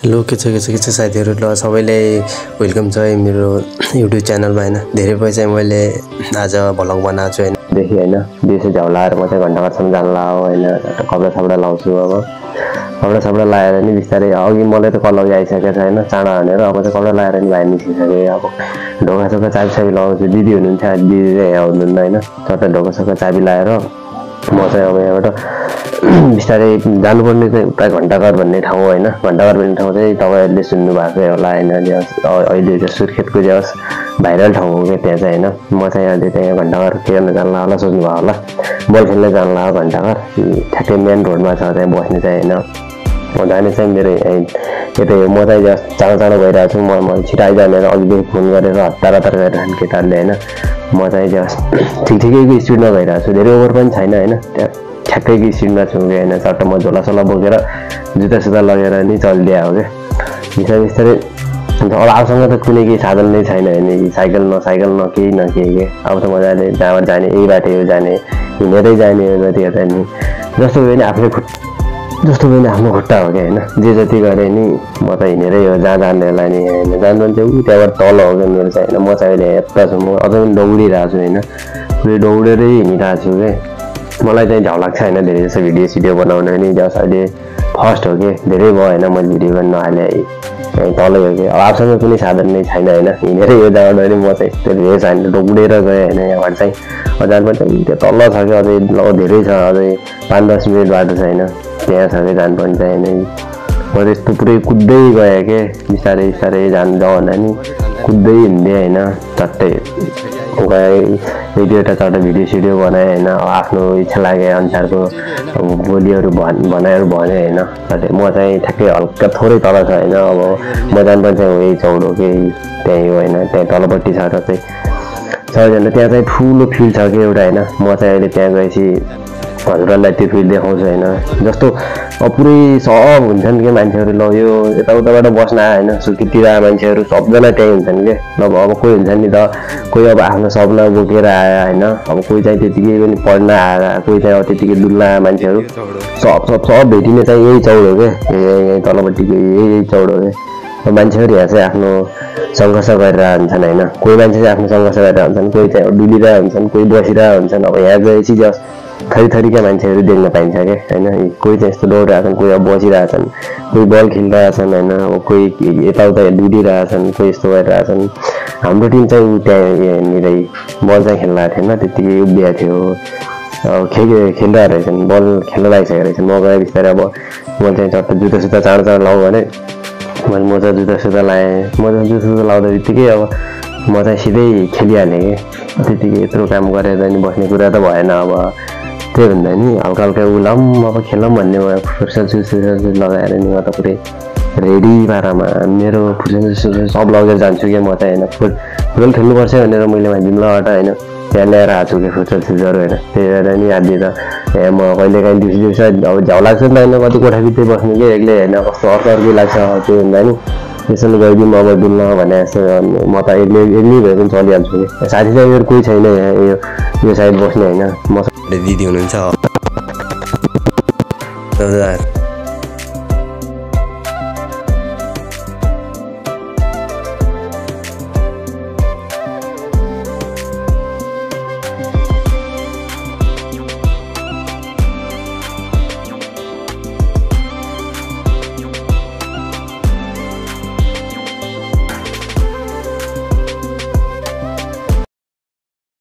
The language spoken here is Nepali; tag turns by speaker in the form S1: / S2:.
S1: हेलो के छ साथीहरु ल सबैलाई वेलकम छ मेरो युट्युब च्यानलमा हैन धेरै पछि मैले आज भ्लग बनाएको छु हैन देखि हैन देशे झौलाएर म चाहिँ घण्टाघरसम्म जान लाग्यो हैन कपडा सपडा लाउँछु अब कपडा सपडा लाएर नि बिस्तारै अघि मलाई त कलौ आइसकेको छ हैन चाँडा हानेर अब चाहिँ कपडा लाएर नि बाहिर निस्किसके अब ढोका सका चाबी लाउँछु दिदी हुनुहुन्छ दिदी चाहिँ आउनुहुन्न हैन चट्ट ढोका सका चाबी लाएर म चाहिँ अब यहाँबाट बिस्तारै जानुपर्ने चाहिँ उता घण्टाघर भन्ने ठाउँ हैन घण्टाघर भन्ने ठाउँ चाहिँ तपाईहरुले सुन्नु भएको होला हैन अहिले चाहिँ सुर्खेतको जस भाइरल ठाउँ हो के त्यहाँ चाहिँ हैन म चाहिँ अहिले त्यहाँ घण्टाघर खेल्न जान होला सोच्नु भयो होला बल खेल्न जान लाग्यो घण्टाघर ठ्याक्कै मेन रोडमा छ त्यहाँ बस्ने चाहिँ हैन म जाने चाहिँ मेरो यतै हो म चाहिँ जस्ट चाँडो गइरहेको छु म छिटो आइजाने अघिदेखि फोन गरेर हतार गरिरहेछन् केटाहरूले हैन म चाहिँ जस्ट ठिकठिकैको स्पिडमा गइरहेको छु धेरै ओभर पनि छैन हैन त्यहाँ ठ्याक्कैको स्पिडमा छु कि हैन चट्ट म झोलासोला बोकेर जुत्ता लगेर नि चलिदिया हो क्या बिस्तारै अन्त अब आफूसँग त कुनै केही साधन नै छैन हैन साइकल न केही न केही के अब त मजाले जहाँबाट जाने यही बाटो हो जाने हिँडेरै जाने हो जति हेर्दा नि जस्तो भयो नि आफ्नो खुट्टा हो क्या हैन जे जति गरे नि म त हिँडेरै हो जहाँ जानेलाई नि हैन जानु चाहिँ उ त्यहाँबाट तल हो क्या मेरो चाहिँ हैन म चाहिँ अहिले यता छु म अझै पनि दौडिरहेको छु हैन पुरै दौडेरै हिँडिरहेको छु के मलाई चाहिँ ढाउ लाग्छ हैन धेरै जस्तो भिडियो बनाउन नि जस अहिले फर्स्ट हो के धेरै भयो हैन मैले भिडियो गर्न नहाले है तलै हो के अब आफूसँग कुनै साधन नै छैन हैन हिँडेरै यो जग्गाबाट म चाहिँ यस्तो धेरै छैन दौडेर गएँ हैन यहाँबाट चाहिँ अझै पनि त्यो तल छ कि अझै धेरै छ अझै 5-10 मिनेट बाटो छ हैन त्यहाँ छ कि जानुपर्ने चाहिँ हैन म त्यस्तो पुरै कुद्दै गएँ के बिस्तारै जान भन्दा नि कुद्दै हिँड्दै हैन चट्टै गए एक दुईवटा चट्ट भिडियो बनाएँ हैन आफ्नो इच्छा लागे अनुसारको बोलीहरू भनाइहरू भने हैन म चाहिँ ठ्याक्कै हल्का थोरै तल छ हैन अब म जानुपर्ने चाहिँ यही चौड हो कि त्यही हो हैन त्यहाँ तलपट्टि छ र चाहिँ सबैजना त्यहाँ चाहिँ ठुलो फिल्ड छ कि एउटा हैन म चाहिँ अहिले त्यहाँ गएपछि हजुरहरूलाई त्यो फिल्ड देखाउँछु हैन जस्तो पुरै सब हुन्छन् के मान्छेहरू ल यो यताउताबाट बस्न आए हैन सुर्खेततिर आए मान्छेहरू सबजना त्यही हुन्छन् के अब कोही हुन्छ नि त कोही अब आफ्नो सपना बोकेर आए हैन अब कोही चाहिँ त्यतिकै पनि पढ्न आएर कोही चाहिँ त्यतिकै डुल्न आए मान्छेहरू सब भेटिने चाहिँ यही चौड हो के यही तलपट्टिको यही चौड हो के मान्छेहरू यहाँ चाहिँ आफ्नो सङ्घर्ष गरेर हुन्छन् हैन कोही मान्छे चाहिँ आफ्नो सङ्घर्ष गरेर हुन्छन् कोही चाहिँ डुलिरहेको हुन्छन् कोही बसिरहेको हुन्छन् अब यहाँ गएपछि जस्ट थरीका मान्छेहरू देख्न पाइन्छ के हैन कोही चाहिँ यस्तो दौडिरहेछन् कोही अब बसिरहेछन् कोही बल खेलिरहेछन् हैन अब कोही यताउता डुलिरहेछन् कोही यस्तो गरिरहेछन् हाम्रो टिम चाहिँ त्यहाँनिरै बल चाहिँ खेल्न थिएन त्यतिकै उभिएको थियो खेलिरहेको रहेछन् बल खेल्न लागिसकेको रहेछन् म गएँ बिस्तारै अब म चाहिँ चट्ट जुत्ता चाँडो लाउँ भने मैले मोजा जुत्ता लाएँ मोजा जुत्ता लाउँदा बित्तिकै अब म चाहिँ सिधै खेलिहालेँ कि त्यतिकै यत्रो काम गरेर नि बस्ने कुरा त भएन अब त्यही भन्दा नि हल्का उलाम अब खेलौँ भन्ने फुटसल लगाएर नि म त पुरै रेडी पारामा मेरो फुटसल सब लगेर जान्छु क्या म चाहिँ हैन फुटबल खेल्नुपर्छ भनेर मैले मान्छेलाई हैन त्यहाँ ल्याएर आएको छु कि फुटसल सुजहरू हैन त्यही भएर नि आधी त म कहिलेकाहीँ दिउँसो अब झ्याउ लाग्छ नि त हैन कति कोठाभित्रै बस्नु कि एक्लै हैन कस्तो अर्कै लाग्छ त्यो भन्दा नि त्यसैले गइदिउँ अब डुल्न भने जस्तो म त एक्लै भए पनि चलिहाल्छु कि साथी चाहिँ मेरो कोही छैन यहाँ यो साइड बस्ने हैन म दिदी हुनुहुन्छ